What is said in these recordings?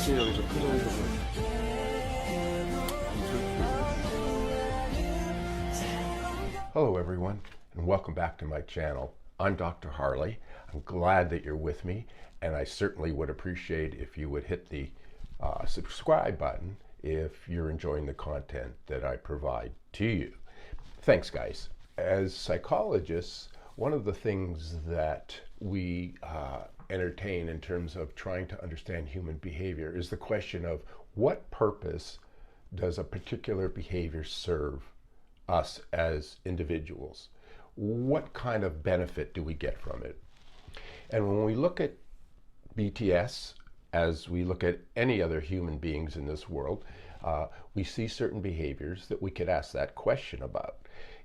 같이 여기서 표정해주고. Hello everyone, and welcome back to my channel. I'm Dr. Harley. I'm glad that you're with me, and I certainly would appreciate if you would hit the subscribe button if you're enjoying the content that I provide to you. Thanks, guys. As psychologists, one of the things that we entertain in terms of trying to understand human behavior is the question of what purpose does a particular behavior serve us as individuals? What kind of benefit do we get from it? And when we look at BTS, as we look at any other human beings in this world, we see certain behaviors that we could ask that question about.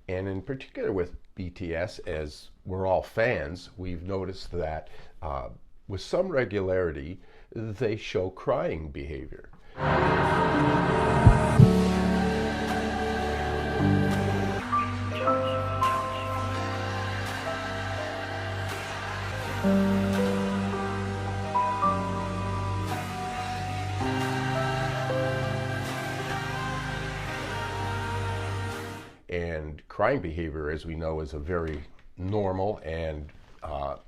And in particular with BTS, as we're all fans, we've noticed that with some regularity, they show crying behavior. And crying behavior, as we know, is a very normal and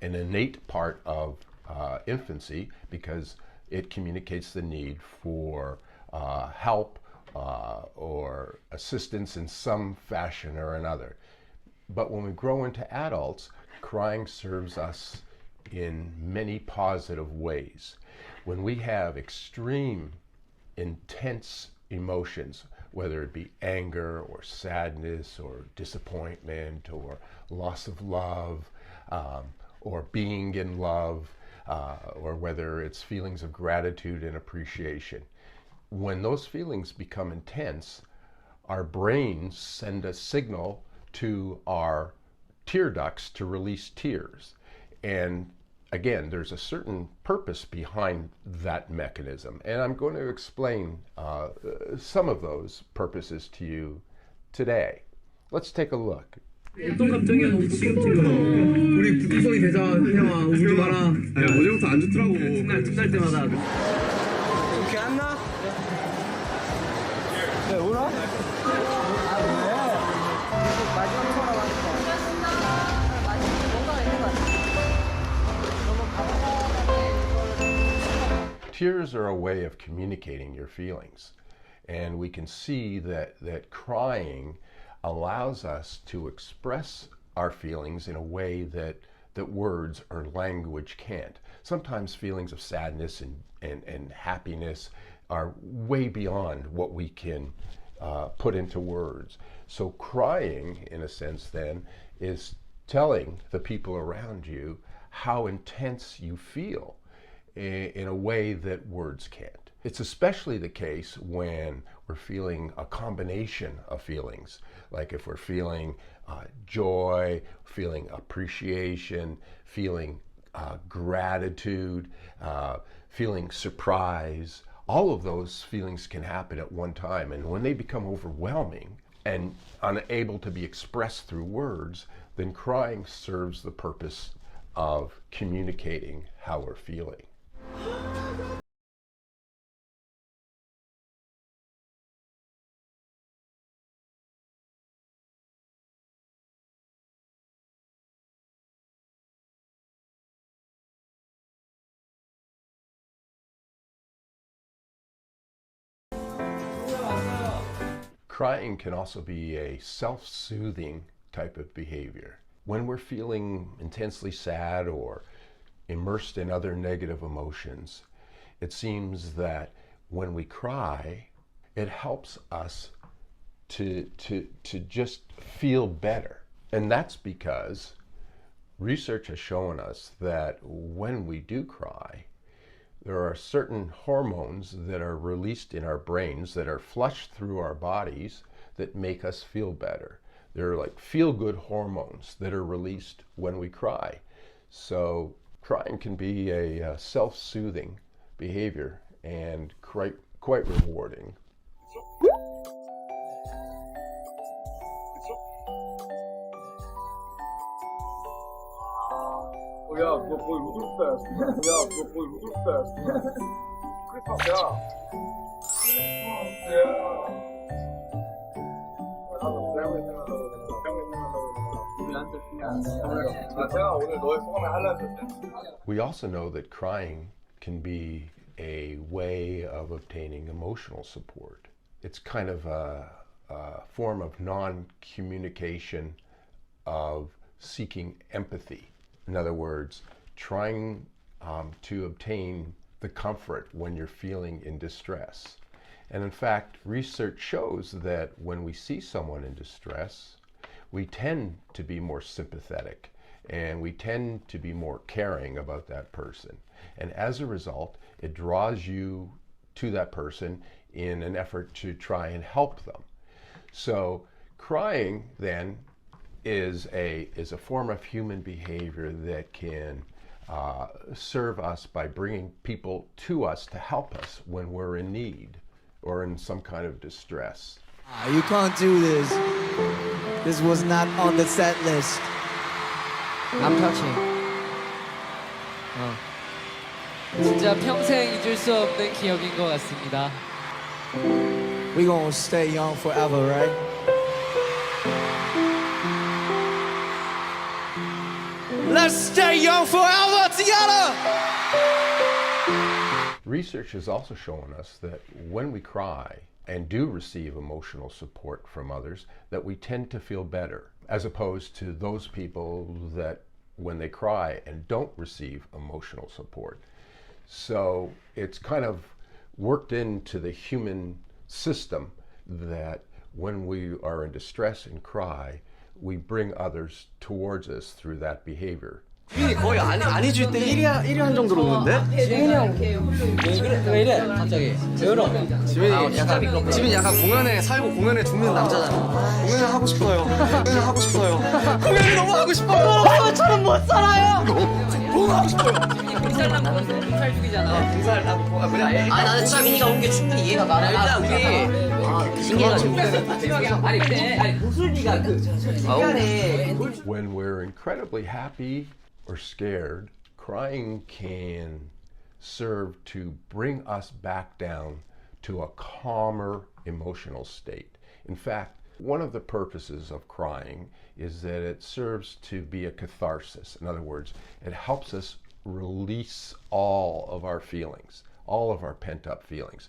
an innate part of infancy because it communicates the need for help or assistance in some fashion or another. But when we grow into adults, crying serves us in many positive ways. When we have extreme, intense emotions, whether it be anger or sadness or disappointment or loss of love or being in love, or whether it's feelings of gratitude and appreciation. When those feelings become intense, our brains send a signal to our tear ducts to release tears. And again, there's a certain purpose behind that mechanism. And I'm going to explain some of those purposes to you today. Let's take a look. 어떤 감정이었는지 지금 우리 북구성이 되자 형아 울지 마라. 아니, 어제부터 안 좋더라고. 틈날 때마다 이렇게 안 나? 네 울어? 아 왜? 마지막 통화 하니까 맛있는 뭔가가 있는 것 같아. Tears are a way of communicating your feelings. And we can see that crying allows us to express our feelings in a way that words or language can't. Sometimes feelings of sadness and happiness are way beyond what we can put into words. So crying, in a sense then, is telling the people around you how intense you feel in a way that words can't. It's especially the case when we're feeling a combination of feelings, like if we're feeling joy, feeling appreciation, feeling gratitude, feeling surprise. All of those feelings can happen at one time, and when they become overwhelming and unable to be expressed through words, then crying serves the purpose of communicating how we're feeling. Crying can also be a self-soothing type of behavior. When we're feeling intensely sad or immersed in other negative emotions, it seems that when we cry, it helps us to just feel better. And that's because research has shown us that when we do cry, there are certain hormones that are released in our brains that are flushed through our bodies that make us feel better. They're like feel-good hormones that are released when we cry. So crying can be a self-soothing behavior and quite rewarding. 야, 너 거의 루돌프야. 야, 너 거의 루돌프야. We also know that crying can be a way of obtaining emotional support. It's kind of a form of non-communication of seeking empathy. In other words, trying to obtain the comfort when you're feeling in distress. And in fact, research shows that when we see someone in distress, we tend to be more sympathetic and we tend to be more caring about that person. And as a result, it draws you to that person in an effort to try and help them. So crying then is a form of human behavior that can serve us by bringing people to us to help us when we're in need or in some kind of distress. You can't do this. This was not on the set list. I'm touching. 진짜 평생 잊을 수 없는 기억인 것 같습니다. We gonna stay young forever, right? Let's stay young forever together! Research has also shown us that when we cry and do receive emotional support from others, that we tend to feel better, as opposed to those people that when they cry and don't receive emotional support. So it's kind of worked into the human system that when we are in distress and cry, we bring others towards us through that behavior. 지민이 거의 안 해줄 때 1위 정도로 오는데? 지민이 형 왜 이래 갑자기? 왜 이러? 지민이 약간 공연에 살고 공연에 죽는 남자잖아. 공연을 하고 싶어요. 공연을 하고 싶어요. 공연이 너무 하고 싶어요. 저는 못 살아요. 너무 하고 싶어요. 살 죽이잖아. 공사를 하고 그래. 나는 지민이가 온 게 충분히 이해가 가. 일단 우리 신기해가지고. 아니 근데 목소리가 그 미안해. When we're incredibly happy or scared, crying can serve to bring us back down to a calmer emotional state. In fact, one of the purposes of crying is that it serves to be a catharsis. In other words, it helps us release all of our feelings, all of our pent-up feelings.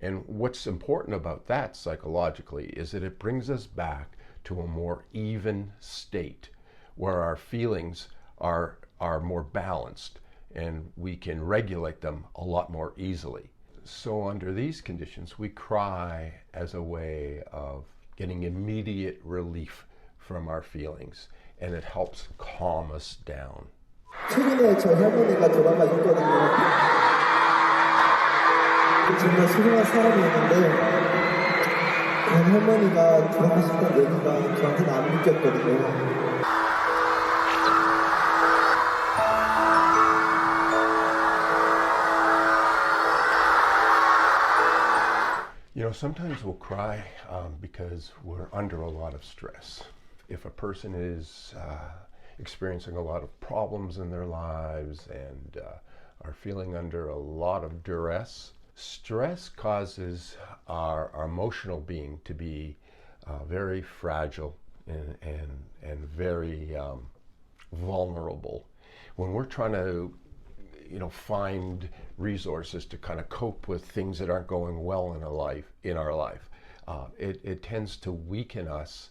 And what's important about that psychologically is that it brings us back to a more even state where our feelings are more balanced and we can regulate them a lot more easily. So under these conditions, we cry as a way of getting immediate relief from our feelings, and it helps calm us down. 최근에 저 할머니가 돌아가셨거든요. 정말 소중한 사람이었는데 그 할머니가 돌아가셨다는 얘기가 저한테는 안 믿겼거든요. You know, sometimes we'll cry because we're under a lot of stress. If a person is experiencing a lot of problems in their lives and are feeling under a lot of duress, stress causes our emotional being to be very fragile and very vulnerable. When we're trying to find resources to kind of cope with things that aren't going well in our life, it tends to weaken us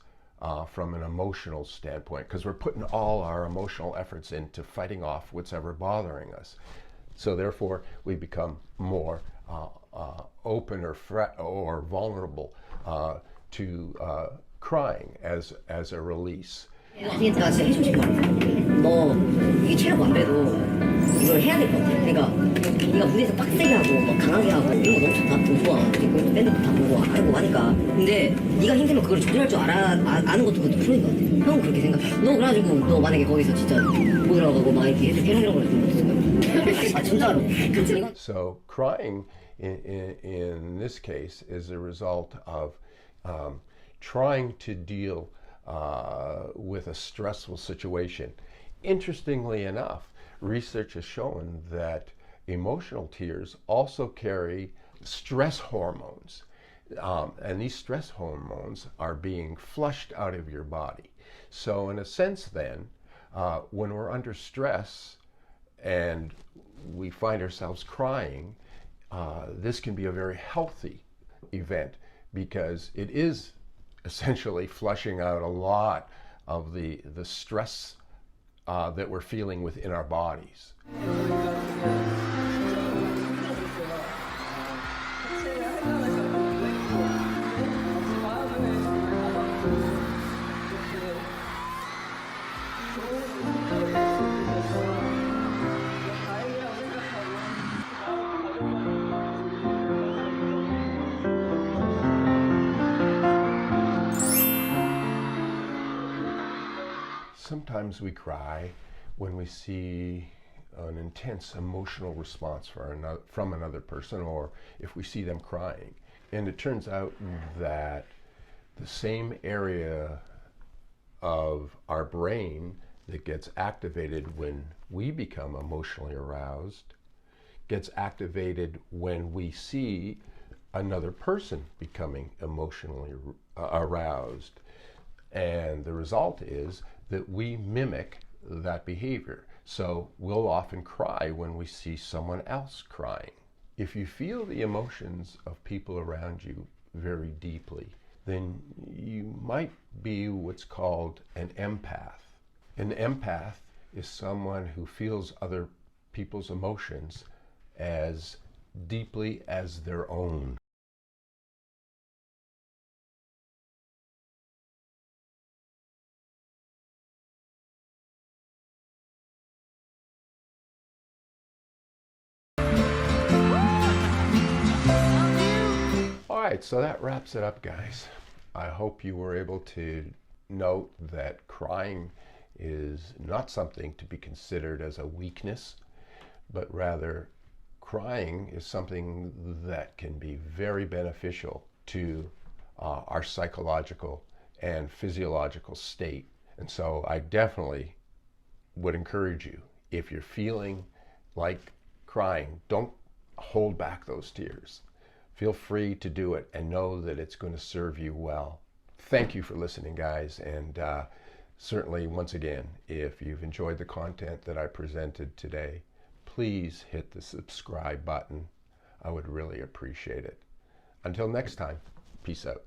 from an emotional standpoint because we're putting all our emotional efforts into fighting off what's ever bothering us. So therefore, we become more open or vulnerable to crying as a release. 진짜 해주고 싶어. 너 이게 체력 안 돼도 이걸 해야 될 것 같아. 그러니까 네가 무대에서 빡세게 하고 막 강하게 하고 이런 거 너무 좋다. 좀 좋아. 그리고 밴드도 다 보고 알고 하니까. 근데 네가 힘들면 그걸 조절할 줄 아는 것도 그것도 프로인 것 같아. 형은 그렇게 생각해. 너 그래가지고 너 만약에 거기서 진짜 못 들어가고 막 이렇게 해서 이런 걸 좀 못했을 거야. 아 진짜로. So crying in this case is a result of trying to deal with a stressful situation. Interestingly enough, research has shown that emotional tears also carry stress hormones. And these stress hormones are being flushed out of your body. So in a sense then, when we're under stress and we find ourselves crying, this can be a very healthy event because it is essentially flushing out a lot of the stress that we're feeling within our bodies. Sometimes we cry when we see an intense emotional response from another person, or if we see them crying. And it turns out that the same area of our brain that gets activated when we become emotionally aroused gets activated when we see another person becoming emotionally aroused. And the result is that we mimic that behavior. So we'll often cry when we see someone else crying. If you feel the emotions of people around you very deeply, then you might be what's called an empath. An empath is someone who feels other people's emotions as deeply as their own. All right, so that wraps it up, guys. I hope you were able to note that crying is not something to be considered as a weakness, but rather crying is something that can be very beneficial to our psychological and physiological state. And so I definitely would encourage you, if you're feeling like crying, don't hold back those tears. Feel free to do it and know that it's going to serve you well. Thank you for listening, guys. And certainly, once again, if you've enjoyed the content that I presented today, please hit the subscribe button. I would really appreciate it. Until next time, peace out.